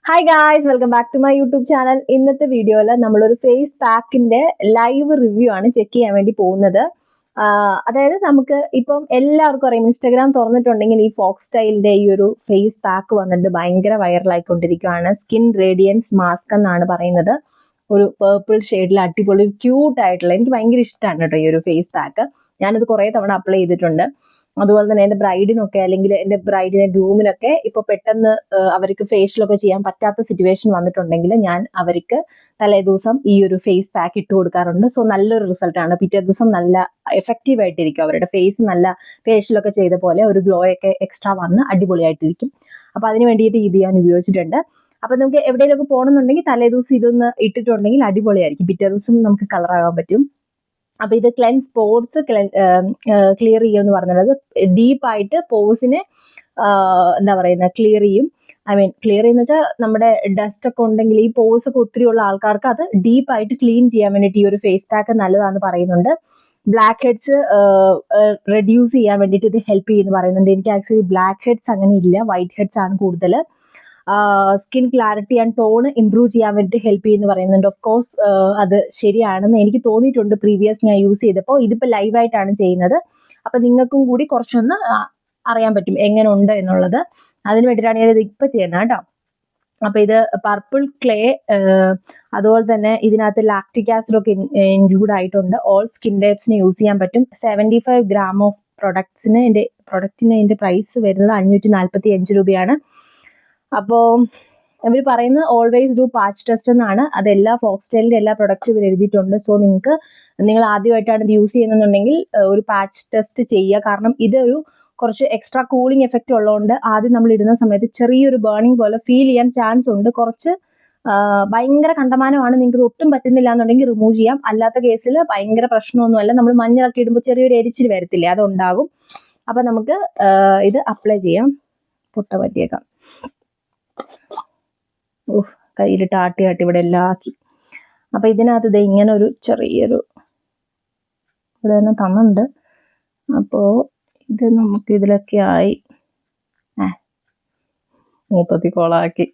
Hi guys, welcome back to my YouTube channel. ഇന്നത്തെ വീഡിയോയിൽ നമ്മളൊരു ഫേസ് പാക്കിന്റെ ലൈവ് റിവ്യൂ ആണ് ചെക്ക് ചെയ്യാൻ വേണ്ടി പോകുന്നത്. അതായത് നമുക്ക് ഇപ്പം എല്ലാവർക്കും അറിയാം, ഇൻസ്റ്റാഗ്രാം തുറന്നിട്ടുണ്ടെങ്കിൽ ഈ ഫോക്സ് സ്റ്റൈലിന്റെ ഈ ഒരു ഫേസ് പാക്ക് വന്നിട്ട് ഭയങ്കര വൈറലായിക്കൊണ്ടിരിക്കുകയാണ്. സ്കിൻ റേഡിയൻസ് മാസ്ക് എന്നാണ് പറയുന്നത്. ഒരു പേർപ്പിൾ ഷെയ്ഡിൽ അടിപൊളി ക്യൂട്ട് ആയിട്ടുള്ള, എനിക്ക് ഭയങ്കര ഇഷ്ടമാണ് കേട്ടോ ഈ ഒരു ഫേസ് പാക്ക്. ഞാനിത് കുറേ തവണ അപ്ലൈ ചെയ്തിട്ടുണ്ട്. അതുപോലെ തന്നെ എൻ്റെ ബ്രൈഡിനൊക്കെ അല്ലെങ്കിൽ എൻ്റെ ബ്രൈഡിനെ ഗ്രൂമിനൊക്കെ ഇപ്പോൾ പെട്ടെന്ന് അവർക്ക് ഫേഷ്യലൊക്കെ ചെയ്യാൻ പറ്റാത്ത സിറ്റുവേഷൻ വന്നിട്ടുണ്ടെങ്കിൽ ഞാൻ അവർക്ക് തലേ ദിവസം ഈ ഒരു ഫേസ് പാക്ക് ഇട്ട് കൊടുക്കാറുണ്ട്. സോ നല്ലൊരു റിസൾട്ടാണ്. പിറ്റേ ദിവസം നല്ല എഫക്റ്റീവ് ആയിട്ടിരിക്കും. അവരുടെ ഫേസ് നല്ല ഫേഷ്യലൊക്കെ ചെയ്ത പോലെ ഒരു ഗ്ലോ ഒക്കെ എക്സ്ട്രാ വന്ന് അടിപൊളിയായിട്ടിരിക്കും. അപ്പോൾ അതിന് വേണ്ടിയിട്ട് ഇത് ഞാൻ ഉപയോഗിച്ചിട്ടുണ്ട്. അപ്പം നമുക്ക് എവിടെയെങ്കിലുമൊക്കെ പോകണമെന്നുണ്ടെങ്കിൽ തലേ ദിവസം ഇതൊന്ന് ഇട്ടിട്ടുണ്ടെങ്കിൽ അടിപൊളിയായിരിക്കും. പിറ്റേ ദിവസം നമുക്ക് കളറാകാൻ പറ്റും. അപ്പൊ ഇത് ക്ലെൻസ് പോർസ് ക്ലിയർ ചെയ്യുമെന്ന് പറഞ്ഞത് ഡീപ്പായിട്ട് പോഴ്സിനെ എന്താ പറയുന്നത് ക്ലിയർ ചെയ്യും. ക്ലിയർ ചെയ്യുന്ന വെച്ചാൽ നമ്മുടെ ഡസ്റ്റ് ഒക്കെ ഉണ്ടെങ്കിൽ ഈ പോഴ്സ് ഒക്കെ ഒത്തിരി ഉള്ള ആൾക്കാർക്ക് അത് ഡീപ്പായിട്ട് ക്ലീൻ ചെയ്യാൻ വേണ്ടിയിട്ട് ഈ ഒരു ഫേസ് പാക്ക് നല്ലതാണെന്ന് പറയുന്നുണ്ട്. ബ്ലാക്ക് ഹെഡ്സ് റെഡ്യൂസ് ചെയ്യാൻ വേണ്ടിയിട്ട് ഇത് ഹെൽപ്പ് ചെയ്യുമെന്ന് പറയുന്നുണ്ട്. എനിക്ക് ആക്ച്വലി ബ്ലാക്ക് ഹെഡ്സ് അങ്ങനെ ഇല്ല, വൈറ്റ് ഹെഡ്സ് ആണ് കൂടുതൽ. Skin clarity and tone improve ചെയ്യാൻ വേണ്ടിയിട്ട് ഹെൽപ്പ് ചെയ്യുമെന്ന് പറയുന്നുണ്ട്. ഓഫ് കോഴ്സ് അത് ശരിയാണെന്ന് എനിക്ക് തോന്നിയിട്ടുണ്ട് പ്രീവിയസ് ഞാൻ യൂസ് ചെയ്തപ്പോൾ. ഇതിപ്പോൾ ലൈവായിട്ടാണ് ചെയ്യുന്നത്. അപ്പം നിങ്ങൾക്കും കൂടി കുറച്ചൊന്ന് അറിയാൻ പറ്റും എങ്ങനെ ഉണ്ട് എന്നുള്ളത്. അതിന് വേണ്ടിയിട്ടാണ് ഞാനിത് ഇപ്പം ചെയ്യുന്നത് കേട്ടോ. അപ്പം ഇത് പർപ്പിൾ ക്ലേ, അതുപോലെ തന്നെ ഇതിനകത്ത് ലാക്റ്റിക് ആസിഡ് ഒക്കെ ഇൻക്ലൂഡ് ആയിട്ടുണ്ട്. ഓൾ സ്കിൻ ടൈപ്സിന് യൂസ് ചെയ്യാൻ പറ്റും. 75 ഗ്രാം ഓഫ് പ്രൊഡക്റ്റിന് ഇതിൻ്റെ പ്രൈസ് വരുന്നത് 545 രൂപയാണ്. അപ്പോൾ ഇവർ പറയുന്നത് ഓൾവേസ് ഡു പാച്ച് ടെസ്റ്റ് എന്നാണ്. അതെല്ലാ ഫോക്സ് സ്റ്റൈലിൻ്റെ എല്ലാ പ്രൊഡക്റ്റും ഇവർ എഴുതിയിട്ടുണ്ട്. സോ നിങ്ങൾ ആദ്യമായിട്ടാണ് ഇത് യൂസ് ചെയ്യുന്നുണ്ടെങ്കിൽ ഒരു പാച്ച് ടെസ്റ്റ് ചെയ്യുക. കാരണം ഇതൊരു കുറച്ച് എക്സ്ട്രാ കൂളിംഗ് എഫക്റ്റ് ഉള്ളതുകൊണ്ട് ആദ്യം നമ്മൾ ഇടുന്ന സമയത്ത് ചെറിയൊരു ബേണിംഗ് പോലെ ഫീൽ ചെയ്യാൻ ചാൻസ് ഉണ്ട്. കുറച്ച് ഭയങ്കര കണ്ടമാനമാണ്, നിങ്ങൾക്ക് ഒട്ടും പറ്റുന്നില്ല എന്നുണ്ടെങ്കിൽ റിമൂവ് ചെയ്യാം. അല്ലാത്ത കേസിൽ ഭയങ്കര പ്രശ്നമൊന്നുമല്ല. നമ്മൾ മഞ്ഞളൊക്കെ ഇടുമ്പോൾ ചെറിയൊരു എരിച്ചിൽ വരത്തില്ലേ, അതുണ്ടാകും. അപ്പം നമുക്ക് ഇത് അപ്ലൈ ചെയ്യാം. പൊട്ട പറ്റിയേക്കാം. കയ്യിലിട്ട് ആട്ടി ഇവിടെ എല്ലാം ആക്കി. അപ്പം ഇതിനകത്ത് ഇത് ഇങ്ങനെ ഒരു ചെറിയൊരു ഇവിടെ തന്നെ തന്നുണ്ട്. അപ്പോൾ ഇത് നമുക്ക് ഇതിലൊക്കെ ആയി മൂപ്പത്തി കോളാക്കി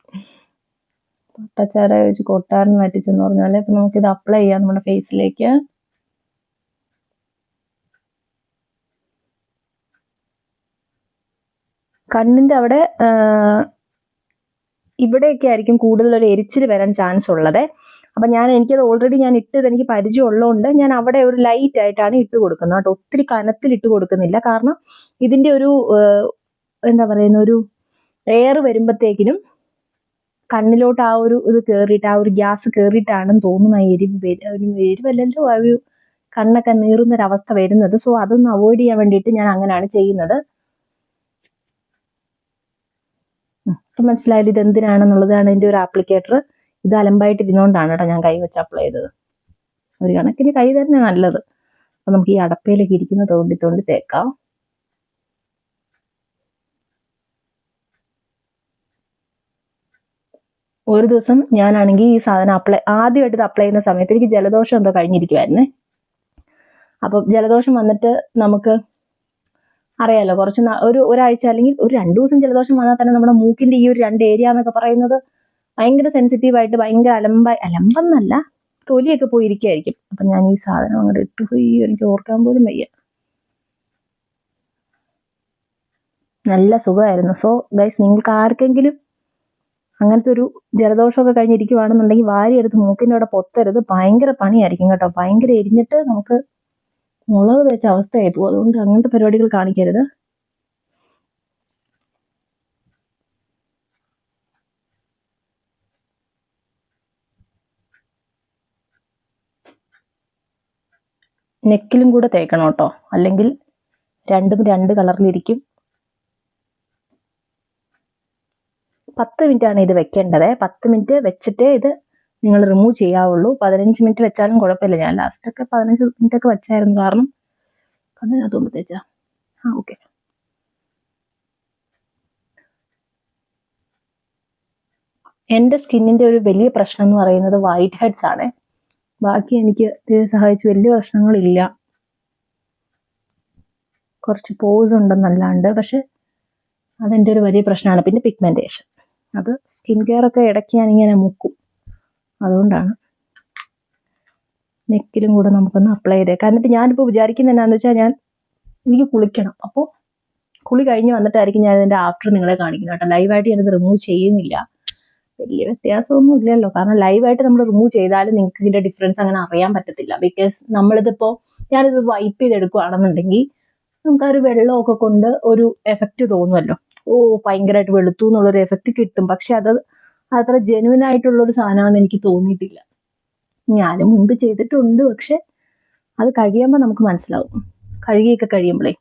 പൊട്ടച്ചാര വെച്ച് കൊട്ടാരം നറ്റിച്ചെന്ന് പറഞ്ഞാൽ ഇപ്പം നമുക്കിത് അപ്ലൈ ചെയ്യാം നമ്മുടെ ഫേസിലേക്ക്. കണ്ണിൻ്റെ അവിടെ ഇവിടെയൊക്കെ ആയിരിക്കും കൂടുതലൊരു എരിച്ചിൽ വരാൻ ചാൻസ് ഉള്ളത്. അപ്പം എനിക്കത് ഓൾറെഡി ഞാൻ ഇട്ടത് എനിക്ക് പരിചയം ഉള്ളതുകൊണ്ട് ഞാൻ അവിടെ ഒരു ലൈറ്റ് ആയിട്ടാണ് ഇട്ട് കൊടുക്കുന്നത് കേട്ടോ. ഒത്തിരി കനത്തിൽ ഇട്ട് കൊടുക്കുന്നില്ല. കാരണം ഇതിൻ്റെ ഒരു എന്താ പറയുന്ന ഒരു എയർ വരുമ്പോഴത്തേക്കിനും കണ്ണിലോട്ട് ആ ഒരു ഇത് കയറിയിട്ട് ആ ഒരു ഗ്യാസ് കയറിയിട്ടാണെന്ന് തോന്നുന്നു ആ എരിവല്ലല്ലോ ആ ഒരു കണ്ണൊക്കെ നീറുന്നൊരവസ്ഥ വരുന്നത്. സോ അതൊന്ന് അവോയ്ഡ് ചെയ്യാൻ വേണ്ടിയിട്ട് ഞാൻ അങ്ങനെയാണ് ചെയ്യുന്നത്. മനസ്സിലായാലും ഇത് എന്തിനാണെന്നുള്ളതാണ് ഇതിൻ്റെ ഒരു ആപ്ലിക്കേറ്റർ. ഇത് അലമ്പായിട്ട് ഇരുന്നുകൊണ്ടാണ് കേട്ടോ ഞാൻ കൈ വെച്ച് അപ്ലൈ ചെയ്തത്. ഒരു കണക്കിന് കൈ തന്നെ നല്ലത്. അപ്പം നമുക്ക് ഈ അടപ്പയിലേക്ക് ഇരിക്കുന്ന തോണ്ടി തേക്കാം. ഒരു ദിവസം ഞാനാണെങ്കിൽ ഈ സാധനം ആദ്യമായിട്ട് ഇത് അപ്ലൈ ചെയ്യുന്ന സമയത്ത് എനിക്ക് ജലദോഷം എന്തോ കഴിഞ്ഞിരിക്കുമായിരുന്നേ. അപ്പം ജലദോഷം വന്നിട്ട് നമുക്ക് അറിയാലോ, കുറച്ച് ഒരാഴ്ച അല്ലെങ്കിൽ ഒരു 2 ദിവസം ജലദോഷം വന്നാൽ തന്നെ നമ്മുടെ മൂക്കിന്റെ ഈ ഒരു 2 ഏരിയ എന്നൊക്കെ പറയുന്നത് ഭയങ്കര സെൻസിറ്റീവായിട്ട് ഭയങ്കര അലമ്പെന്നല്ല, തൊലിയൊക്കെ പോയിരിക്കുകയായിരിക്കും. അപ്പം ഞാൻ ഈ സാധനം അങ്ങോട്ട് ഇട്ടുപോയി, എനിക്ക് ഓർക്കാൻ പോലും വയ്യ. നല്ല സുഖമായിരുന്നു. സോ ഗൈസ്, നിങ്ങൾക്ക് ആർക്കെങ്കിലും അങ്ങനത്തെ ഒരു ജലദോഷമൊക്കെ കഴിഞ്ഞിരിക്കുവാണെന്നുണ്ടെങ്കിൽ വാരിയെടുത്ത് മൂക്കിൻ്റെ അവിടെ പൊത്തരുത്. ഭയങ്കര പണിയായിരിക്കും കേട്ടോ. ഭയങ്കര എരിഞ്ഞിട്ട് നമുക്ക് മുളക് തേച്ച അവസ്ഥയായി പോകും. അതുകൊണ്ട് അങ്ങനത്തെ പരിപാടികൾ കാണിക്കരുത്. നെക്കിലും കൂടെ തേക്കണം കേട്ടോ, അല്ലെങ്കിൽ രണ്ടും 2 കളറിലിരിക്കും. 10 മിനിറ്റാണ് ഇത് വെക്കേണ്ടത്. 10 മിനിറ്റ് വെച്ചിട്ടേ ഇത് നിങ്ങൾ റിമൂവ് ചെയ്യാവുള്ളൂ. 15 മിനിറ്റ് വെച്ചാലും കുഴപ്പമില്ല. ഞാൻ ലാസ്റ്റൊക്കെ 15 മിനിറ്റ് ഒക്കെ വെച്ചായിരുന്നു. കാരണം കണ്ണിനകത്തോണ്ട് തേച്ചാ ഓക്കെ. എൻ്റെ സ്കിന്നിൻ്റെ ഒരു വലിയ പ്രശ്നം എന്ന് പറയുന്നത് വൈറ്റ് ഹെഡ്സ് ആണ്. ബാക്കി എനിക്ക് ഇത് സഹായിച്ച് വലിയ പ്രശ്നങ്ങളില്ല. കുറച്ച് പോസ് ഉണ്ടെന്നല്ലാണ്ട്, പക്ഷെ അതെൻ്റെ ഒരു വലിയ പ്രശ്നമാണ്. പിന്നെ പിഗ്മെൻറ്റേഷൻ. അത് സ്കിൻ കെയർ ഒക്കെ ഇടയ്ക്ക് ഞാനിങ്ങനെ മുക്കും, അതുകൊണ്ടാണ്. നെക്കിലും കൂടെ നമുക്കൊന്ന് അപ്ലൈ ചെയ്തേക്കാം. എന്നിട്ട് ഞാനിപ്പോൾ വിചാരിക്കുന്നത് എന്നാന്ന് വെച്ചാൽ എനിക്ക് കുളിക്കണം. അപ്പോൾ കുളി കഴിഞ്ഞ് വന്നിട്ടായിരിക്കും ഞാൻ ഇതിൻ്റെ ആഫ്റ്റർ നിങ്ങളെ കാണിക്കുന്നത് കേട്ടോ. ലൈവായിട്ട് ഞാനിത് റിമൂവ് ചെയ്യുന്നില്ല. വലിയ വ്യത്യാസമൊന്നും ഇല്ലല്ലോ, കാരണം ലൈവായിട്ട് നമ്മൾ റിമൂവ് ചെയ്താലും നിങ്ങൾക്ക് ഇതിൻ്റെ ഡിഫറൻസ് അങ്ങനെ അറിയാൻ പറ്റത്തില്ല. ബിക്കോസ് ഞാനിത് വൈപ്പ് ചെയ്തെടുക്കുകയാണെന്നുണ്ടെങ്കിൽ നമുക്ക് ആ ഒരു വെള്ളമൊക്കെ കൊണ്ട് ഒരു എഫക്റ്റ് തോന്നുമല്ലോ. ഭയങ്കരമായിട്ട് വെളുത്തു എന്നുള്ളൊരു എഫക്റ്റ് കിട്ടും. പക്ഷെ അത് അത്ര ജെന്യുവൻ ആയിട്ടുള്ളൊരു സാധനമാണെന്ന് എനിക്ക് തോന്നിയിട്ടില്ല. ഞാനും മുൻപ് ചെയ്തിട്ടുണ്ട്, പക്ഷെ അത് കഴിയുമ്പോൾ നമുക്ക് മനസ്സിലാവും. കഴുകിയൊക്കെ കഴിയുമ്പോഴേ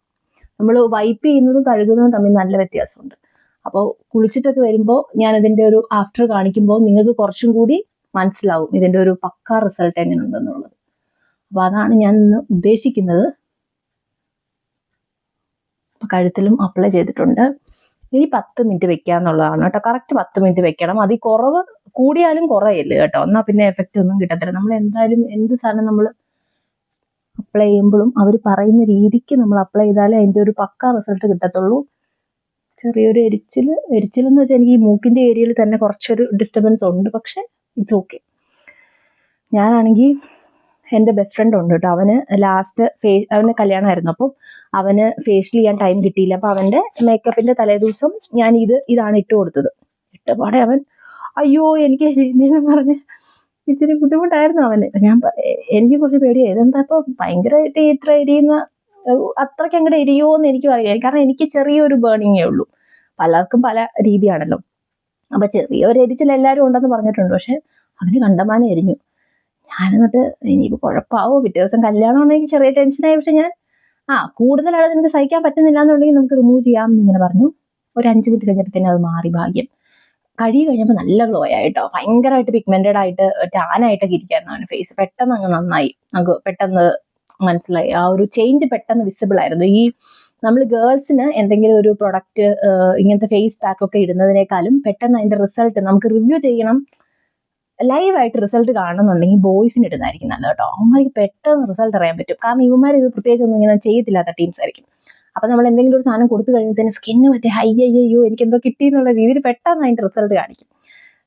നമ്മൾ വൈപ്പ് ചെയ്യുന്നതും കഴുകുന്നതും തമ്മിൽ നല്ല വ്യത്യാസമുണ്ട്. അപ്പോൾ കുളിച്ചിട്ടൊക്കെ വരുമ്പോൾ ഞാനതിൻ്റെ ഒരു ആഫ്റ്റർ കാണിക്കുമ്പോൾ നിങ്ങൾക്ക് കുറച്ചും കൂടി മനസ്സിലാവും ഇതിൻ്റെ ഒരു പക്കാ റിസൾട്ട് എങ്ങനെ ഉണ്ടെന്നുള്ളത്. അപ്പോൾ അതാണ് ഞാൻ ഇന്ന് ഉദ്ദേശിക്കുന്നത്. കഴുത്തിലും അപ്ലൈ ചെയ്തിട്ടുണ്ട്. ഇനി 10 മിനിറ്റ് വെക്കുക എന്നുള്ളതാണ് കേട്ടോ. കറക്റ്റ് 10 മിനിറ്റ് വെക്കണം. അതിൽ കുറവ് കൂടിയാലും കുറയില്ല കേട്ടോ. എന്നാൽ പിന്നെ എഫക്റ്റ് ഒന്നും കിട്ടത്തില്ല. നമ്മൾ എന്തായാലും എന്ത് സാധനം നമ്മൾ അപ്ലൈ ചെയ്യുമ്പോഴും അവർ പറയുന്ന രീതിക്ക് നമ്മൾ അപ്ലൈ ചെയ്താലേ അതിൻ്റെ ഒരു പക്ക റിസൾട്ട് കിട്ടത്തുള്ളൂ. ചെറിയൊരു എരിച്ചിലെന്ന് വെച്ചാൽ എനിക്ക് ഈ മൂക്കിൻ്റെ ഏരിയയിൽ തന്നെ കുറച്ചൊരു ഡിസ്റ്റർബൻസ് ഉണ്ട്, പക്ഷെ ഇറ്റ്സ് ഓക്കെ. ഞാനാണെങ്കിൽ എൻ്റെ ബെസ്റ്റ് ഫ്രണ്ട് ഉണ്ട് കേട്ടോ. അവന് കല്യാണമായിരുന്നു. അപ്പോൾ അവന് ഫേഷ്യൽ ചെയ്യാൻ ടൈം കിട്ടിയില്ല. അപ്പോൾ അവൻ്റെ മേക്കപ്പിൻ്റെ തലേദിവസം ഞാൻ ഇതാണ് ഇട്ട് കൊടുത്തത്. ഇട്ടപാടെ അവൻ അയ്യോ എനിക്ക് എരിയുന്നതെന്ന് പറഞ്ഞ് ഇച്ചിരി ബുദ്ധിമുട്ടായിരുന്നു അവന്. എനിക്ക് കുറച്ച് പേടിയായി, ഇതെന്താ ഇപ്പോൾ ഭയങ്കരമായിട്ട് ഇത്ര എരിയുന്ന, അത്രയ്ക്ക് അങ്ങോട്ട് എരിയുമോ എന്ന് എനിക്കും അറിയാം. കാരണം എനിക്ക് ചെറിയൊരു ബേണിങ്ങേ ഉള്ളൂ. പലർക്കും പല രീതിയാണല്ലോ. അപ്പം ചെറിയൊരു എരിച്ചിൽ എല്ലാവരും ഉണ്ടെന്ന് പറഞ്ഞിട്ടുണ്ട്, പക്ഷെ അവന് കണ്ടമാനം എരിഞ്ഞു. ഞാനെന്നിട്ട് ഇനിയിപ്പോൾ കുഴപ്പമാവോ, പിറ്റേ ദിവസം കല്യാണമാണെങ്കിൽ ചെറിയ ടെൻഷനായി. പക്ഷെ ഞാൻ കൂടുതലാണ് നിനക്ക് സഹിക്കാൻ പറ്റുന്നില്ല എന്നുണ്ടെങ്കിൽ നമുക്ക് റിമൂവ് ചെയ്യാം എന്നിങ്ങനെ പറഞ്ഞു. ഒരു 5 മിനിറ്റ് കഴിഞ്ഞപ്പോൾ അത് മാറി. ഭാഗ്യം. കഴുകി കഴിഞ്ഞപ്പോൾ നല്ല ഗ്ലോ ആയിട്ടോ. ഭയങ്കരമായിട്ട് പിഗ്മെന്റഡ് ആയിട്ട് ടാനായിട്ടൊക്കെ ഇരിക്കായിരുന്നു അവൻ്റെ ഫേസ്. പെട്ടെന്ന് അങ്ങ് നന്നായി. നമുക്ക് പെട്ടെന്ന് മനസ്സിലായി. ആ ഒരു ചേഞ്ച് പെട്ടെന്ന് വിസിബിൾ ആയിരുന്നു. ഈ നമ്മൾ ഗേൾസിന് എന്തെങ്കിലും ഒരു പ്രൊഡക്റ്റ് ഇങ്ങനത്തെ ഫേസ് പാക്ക് ഒക്കെ ഇടുന്നതിനേക്കാളും പെട്ടെന്ന് അതിന്റെ റിസൾട്ട് നമുക്ക് റിവ്യൂ ചെയ്യണം, ലൈവായിട്ട് റിസൾട്ട് കാണുന്നുണ്ടെങ്കിൽ ബോയ്സിന് ഇടുന്നതായിരിക്കും നല്ലത് കേട്ടോ. അവന്മാർക്ക് പെട്ടെന്ന് റിസൾട്ട് അറിയാൻ പറ്റും. കാരണം ഇവന്മാർ ഇത് പ്രത്യേകിച്ച് ഒന്നും ഇങ്ങനെ ചെയ്യത്തില്ലാത്ത ടീംസ് ആയിരിക്കും. അപ്പം നമ്മൾ എന്തെങ്കിലും ഒരു സാധനം കൊടുത്തു കഴിയുമ്പോഴത്തേന് സ്കിന്ന് മറ്റേ അയ്യോ എനിക്ക് എന്തോ കിട്ടി എന്നുള്ള രീതിയിൽ പെട്ടെന്ന് അതിൻ്റെ റിസൾട്ട് കാണിക്കും.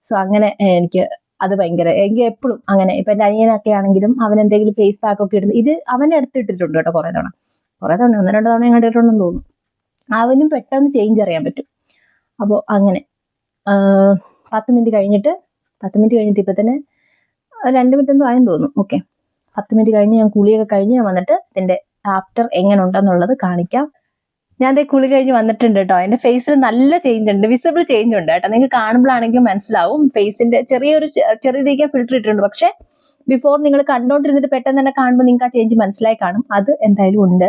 സോ അങ്ങനെ എനിക്ക് അത് എനിക്ക് എപ്പോഴും അങ്ങനെ. ഇപ്പം എൻ്റെ അനിയനൊക്കെ ആണെങ്കിലും അവൻ എന്തെങ്കിലും ഫേസ് പാക്ക് ഒക്കെ ഇടുന്നത് ഇത് അവൻ്റെ അടുത്ത് ഇട്ടിട്ടുണ്ട് കേട്ടോ. കുറേ തവണ 1-2 തവണ ഞാൻ കണ്ടിട്ടുണ്ടെന്ന് തോന്നുന്നു. അവനും പെട്ടെന്ന് ചേഞ്ച് അറിയാൻ പറ്റും. അപ്പോൾ അങ്ങനെ 10 മിനിറ്റ് കഴിഞ്ഞിട്ട് ഇപ്പം തന്നെ 2 മിനിറ്റ് ഒന്നും ആയെന്ന് തോന്നുന്നു. ഓക്കെ, 10 മിനിറ്റ് കഴിഞ്ഞ് ഞാൻ കുളിയൊക്കെ കഴിഞ്ഞ് ഞാൻ വന്നിട്ട് ഇതിൻ്റെ ആഫ്റ്റർ എങ്ങനെ ഉണ്ടെന്നുള്ളത് കാണിക്കാം. ഞാൻ കുളി കഴിഞ്ഞ് വന്നിട്ടുണ്ട് കേട്ടോ. എൻ്റെ ഫേസിൽ നല്ല ചേഞ്ച് ഉണ്ട്, വിസിബിൾ ചേഞ്ച് ഉണ്ട് കേട്ടോ. നിങ്ങൾക്ക് കാണുമ്പോഴാണെങ്കിലും മനസ്സിലാവും. ഫേസിന്റെ ചെറിയ രീതിക്ക് ഫിൽറ്റർ ഇട്ടിട്ടുണ്ട്, പക്ഷെ ബിഫോർ നിങ്ങൾ കണ്ടോണ്ടിരുന്നിട്ട് പെട്ടെന്ന് തന്നെ കാണുമ്പോൾ നിങ്ങൾക്ക് ആ ചേഞ്ച് മനസ്സിലായി കാണും. അത് എന്തായാലും ഉണ്ട്.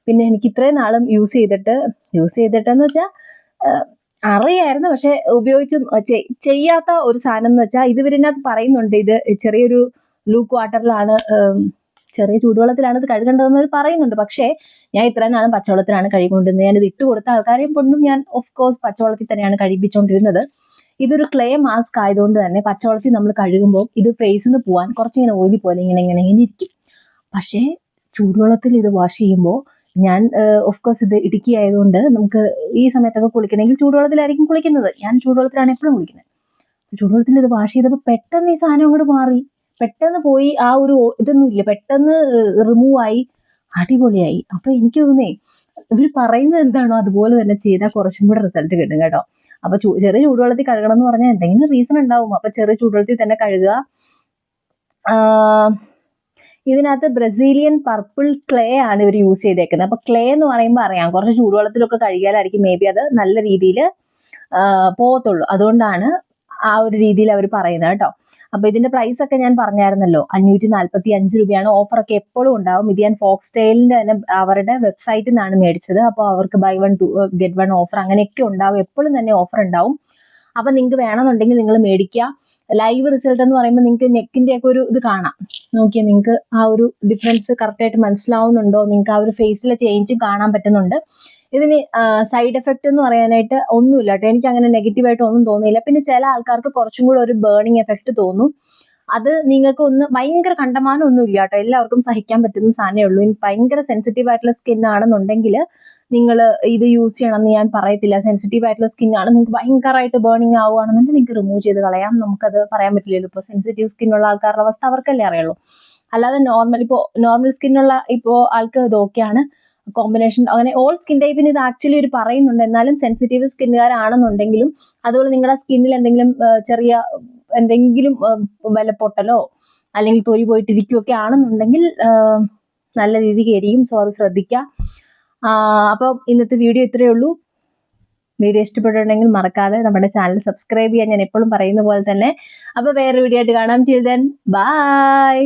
പിന്നെ എനിക്ക് ഇത്രയും നാളും യൂസ് ചെയ്തിട്ടെന്ന് വെച്ചാൽ അറിയായിരുന്നു, പക്ഷെ ഉപയോഗിച്ച് ചെയ്യാത്ത ഒരു സാധനം എന്ന് വെച്ചാൽ ഇതിനകത്ത് പറയുന്നുണ്ട് ഇത് ചെറിയൊരു ലൂക്ക് വാട്ടറിലാണ്, ചെറിയ ചൂടുവെള്ളത്തിലാണ് ഇത് കഴുകേണ്ടതെന്ന് പറയുന്നുണ്ട്. പക്ഷേ ഞാൻ ഇത്രയും നാളും പച്ചവെള്ളത്തിലാണ് കഴുകിക്കൊണ്ടിരുന്നത്. ഞാനിത് ഇട്ട് കൊടുത്ത ആൾക്കാരെയും കൊണ്ടും ഞാൻ ഓഫ് കോഴ്സ് പച്ചവെള്ളത്തിൽ തന്നെയാണ് കഴുകിപ്പിച്ചുകൊണ്ടിരുന്നത്. ഇതൊരു ക്ലേ മാസ്ക് ആയതുകൊണ്ട് തന്നെ പച്ചവെള്ളത്തിൽ നമ്മൾ കഴുകുമ്പോൾ ഇത് ഫേസിൽ നിന്ന് പോകാൻ കുറച്ചിങ്ങനെ ഓയിലി പോലെ ഇങ്ങനെ ഇരിക്കും. പക്ഷേ ചൂടുവെള്ളത്തിൽ ഇത് വാഷ് ചെയ്യുമ്പോൾ ഞാൻ ഓഫ് കോഴ്സ് ഇത് ഇടുക്കി ആയതുകൊണ്ട് നമുക്ക് ഈ സമയത്തൊക്കെ കുളിക്കണമെങ്കിൽ ചൂടുവെള്ളത്തിലായിരിക്കും കുളിക്കുന്നത്. ഞാൻ ചൂടുവെള്ളത്തിലാണ് എപ്പോഴും കുളിക്കുന്നത്. ചൂടുവെള്ളത്തിൽ ഇത് വാഷ് ചെയ്തപ്പോൾ പെട്ടെന്ന് ഈ സാധനം അങ്ങോട്ട് മാറി. പെട്ടെന്ന് പോയി, ആ ഒരു ഇതൊന്നുമില്ല, പെട്ടെന്ന് റിമൂവ് ആയി, അടിപൊളിയായി. അപ്പൊ എനിക്ക് തോന്നേ ഇവർ പറയുന്നത് എന്താണോ അതുപോലെ തന്നെ ചെയ്താൽ കുറച്ചും കൂടെ റിസൾട്ട് കിട്ടും കേട്ടോ. അപ്പൊ ചെറിയ ചൂടുവെള്ളത്തിൽ കഴുകണം എന്ന് പറഞ്ഞാൽ എന്തെങ്കിലും റീസൺ ഉണ്ടാവും. അപ്പൊ ചെറിയ ചൂടുവെള്ളത്തിൽ തന്നെ കഴുകുക. ഇതിനകത്ത് ബ്രസീലിയൻ പർപ്പിൾ ക്ലേ ആണ് ഇവർ യൂസ് ചെയ്തേക്കുന്നത്. അപ്പൊ ക്ലേ എന്ന് പറയുമ്പോൾ അറിയാം, കുറച്ച് ചൂടുവെള്ളത്തിലൊക്കെ കഴുകിയാലായിരിക്കും മേ ബി അത് നല്ല രീതിയിൽ പോകത്തുള്ളൂ. അതുകൊണ്ടാണ് ആ ഒരു രീതിയിൽ അവർ പറയുന്നത് കേട്ടോ. അപ്പൊ ഇതിന്റെ പ്രൈസ് ഒക്കെ ഞാൻ പറഞ്ഞായിരുന്നല്ലോ, 545 രൂപയാണ്. ഓഫറൊക്കെ എപ്പോഴും ഉണ്ടാവും. ഇത് ഞാൻ ഫോക്സ്റ്റൈലിന്റെ തന്നെ അവരുടെ വെബ്സൈറ്റിൽ നിന്നാണ് മേടിച്ചത്. അപ്പോൾ അവർക്ക് ബൈ 1 get 1 ഓഫർ അങ്ങനെയൊക്കെ ഉണ്ടാവും. എപ്പോഴും തന്നെ ഓഫർ ഉണ്ടാവും. അപ്പൊ നിങ്ങൾക്ക് വേണമെന്നുണ്ടെങ്കിൽ നിങ്ങൾ മേടിക്കുക. ലൈവ് റിസൾട്ട് എന്ന് പറയുമ്പോൾ നിങ്ങൾക്ക് നെക്കിന്റെ ഒക്കെ ഒരു ഇത് കാണാം. നോക്കിയാൽ നിങ്ങൾക്ക് ആ ഒരു ഡിഫറൻസ് കറക്റ്റായിട്ട് മനസ്സിലാവുന്നുണ്ടോ, നിങ്ങൾക്ക് ആ ഒരു ഫേസിലെ ചേഞ്ച് കാണാൻ പറ്റുന്നുണ്ട്. ഇതിന് സൈഡ് എഫക്റ്റ് എന്ന് പറയാനായിട്ട് ഒന്നുമില്ല കേട്ടോ. എനിക്ക് അങ്ങനെ നെഗറ്റീവായിട്ട് ഒന്നും തോന്നിയില്ല. പിന്നെ ചില ആൾക്കാർക്ക് കുറച്ചും കൂടെ ഒരു ബേണിംഗ് എഫക്റ്റ് തോന്നും. അത് നിങ്ങൾക്ക് ഭയങ്കര കണ്ടമാനം ഒന്നും ഇല്ല കേട്ടോ. എല്ലാവർക്കും സഹിക്കാൻ പറ്റുന്ന സാധനമേ ഉള്ളൂ. ഭയങ്കര സെൻസിറ്റീവ് ആയിട്ടുള്ള സ്കിൻ ആണെന്നുണ്ടെങ്കിൽ നിങ്ങൾ ഇത് യൂസ് ചെയ്യണമെന്ന് ഞാൻ പറയത്തില്ല. സെൻസിറ്റീവ് ആയിട്ടുള്ള സ്കിന്നാണ്, നിങ്ങൾക്ക് ഭയങ്കരമായിട്ട് ബേണിംഗ് ആവുകയാണെന്നുണ്ടെങ്കിൽ നിങ്ങൾക്ക് റിമൂവ് ചെയ്ത് കളയാം. നമുക്കത് പറയാൻ പറ്റില്ലല്ലോ. ഇപ്പോൾ സെൻസിറ്റീവ് സ്കിന്നുള്ള ആൾക്കാരുടെ അവസ്ഥ അവർക്കല്ലേ അറിയുള്ളൂ. അല്ലാതെ നോർമൽ സ്കിന്നുള്ള ഇപ്പോൾ ആൾക്ക് ഇത് ഓക്കെയാണ്. കോമ്പിനേഷൻ അങ്ങനെ ഓൾ സ്കിൻ ടൈപ്പിന് ഇത് ആക്ച്വലി ഒരു പറയുന്നുണ്ട്. എന്നാലും സെൻസിറ്റീവ് സ്കിന്നുകാരാണെന്നുണ്ടെങ്കിലും അതുപോലെ നിങ്ങളുടെ സ്കിന്നിൽ എന്തെങ്കിലും ചെറിയ എന്തെങ്കിലും വല്ല പൊട്ടലോ അല്ലെങ്കിൽ തൊലി പോയിട്ടിരിക്കുകയൊക്കെ ആണെന്നുണ്ടെങ്കിൽ നല്ല രീതിക്ക് എരിയും. സോ അത് ശ്രദ്ധിക്കുക. അപ്പോൾ ഇന്നത്തെ വീഡിയോ ഇത്രയേ ഉള്ളൂ. വീഡിയോ ഇഷ്ടപ്പെട്ടിട്ടുണ്ടെങ്കിൽ മറക്കാതെ നമ്മുടെ ചാനൽ സബ്സ്ക്രൈബ് ചെയ്യാൻ ഞാൻ എപ്പോഴും പറയുന്ന പോലെ തന്നെ. അപ്പോൾ വേറെ വീഡിയോ ആയിട്ട് കാണാം. Till then bye.